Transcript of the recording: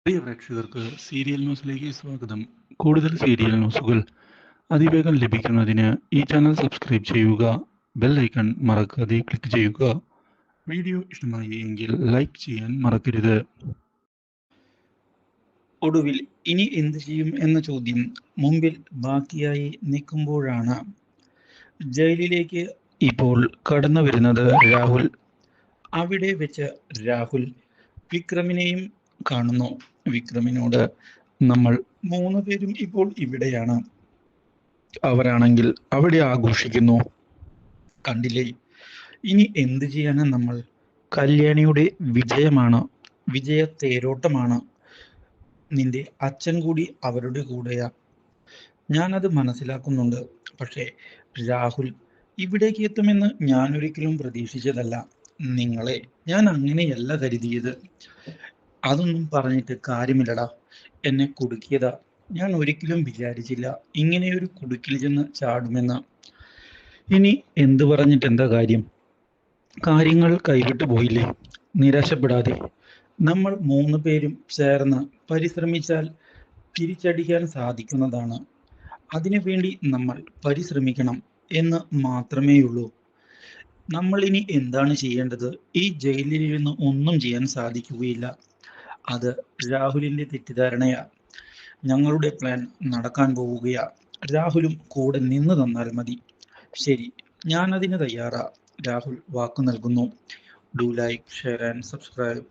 പ്രിയ പ്രേക്ഷകർക്ക് സീരിയൽ ന്യൂസിലേക്ക് സ്വാഗതം. കൂടുതൽ സീരിയൽ ന്യൂസുകൾ അതിവേഗം ലഭിക്കുന്നതിന് ഈ ചാനൽ സബ്സ്ക്രൈബ് ചെയ്യുക. ബെൽ ഐക്കൺ മറക്കാതെ ക്ലിക്ക് ചെയ്യുക. വീഡിയോ ഇഷ്ടമായി എങ്കിൽ ലൈക്ക് ചെയ്യാൻ മറക്കരുത്. ഒടുവിൽ ഇനി എന്ത് ചെയ്യും എന്ന ചോദ്യം മുമ്പിൽ ബാക്കിയായി നിൽക്കുമ്പോഴാണ് ജയിലിലേക്ക് ഇപ്പോൾ കടന്നു വരുന്നത് രാഹുൽ. അവിടെ വെച്ച് രാഹുൽ വിക്രമിനെയും കാണുന്നു. വിക്രമിനോട് നമ്മൾ 3 പേരും ഇപ്പോൾ ഇവിടെയാണ്, അവരാണെങ്കിൽ അവിടെ ആഘോഷിക്കുന്നു, കണ്ടില്ലേ? ഇനി എന്ത് ചെയ്യാനാ നമ്മൾ? കല്യാണിയുടെ വിജയമാണ്, വിജയ തേരോട്ടമാണ്. നിന്റെ അച്ഛൻ കൂടി അവരുടെ കൂടെയാ, ഞാനത് മനസ്സിലാക്കുന്നുണ്ട്. പക്ഷേ രാഹുൽ ഇവിടേക്ക് എത്തുമെന്ന് ഞാൻ ഒരിക്കലും പ്രതീക്ഷിച്ചതല്ല. നിങ്ങളെ ഞാൻ അങ്ങനെയല്ല കരുതിയത്. അതൊന്നും പറഞ്ഞിട്ട് കാര്യമില്ലടാ, എന്നെ കുടുക്കിയതാ. ഞാൻ ഒരിക്കലും വിചാരിച്ചില്ല ഇങ്ങനെയൊരു കുടുക്കിൽ ചെന്ന് ചാടുമെന്ന്. ഇനി എന്ത് പറഞ്ഞിട്ട് എന്താ കാര്യം? കാര്യങ്ങൾ കൈവിട്ടു പോയില്ലേ? നിരാശപ്പെടാതെ നമ്മൾ 3 പേരും ചേർന്ന് പരിശ്രമിച്ചാൽ തിരിച്ചടിക്കാൻ സാധിക്കുന്നതാണ്. അതിനുവേണ്ടി നമ്മൾ പരിശ്രമിക്കണം എന്ന് മാത്രമേയുള്ളൂ. നമ്മൾ ഇനി എന്താണ് ചെയ്യേണ്ടത്? ഈ ജയിലിൽ ഇരുന്ന് ഒന്നും ചെയ്യാൻ സാധിക്കുകയില്ല. അത് രാഹുലിന്റെ തെറ്റിദ്ധാരണയാ. ഞങ്ങളുടെ പ്ലാൻ നടക്കാൻ പോവുകയാ. രാഹുലും കൂടെ നിന്ന് തന്നാൽ മതി. ശരി, ഞാൻ അതിന് തയ്യാറാ. രാഹുൽ വാക്കു നൽകുന്നു. Do like, share and subscribe.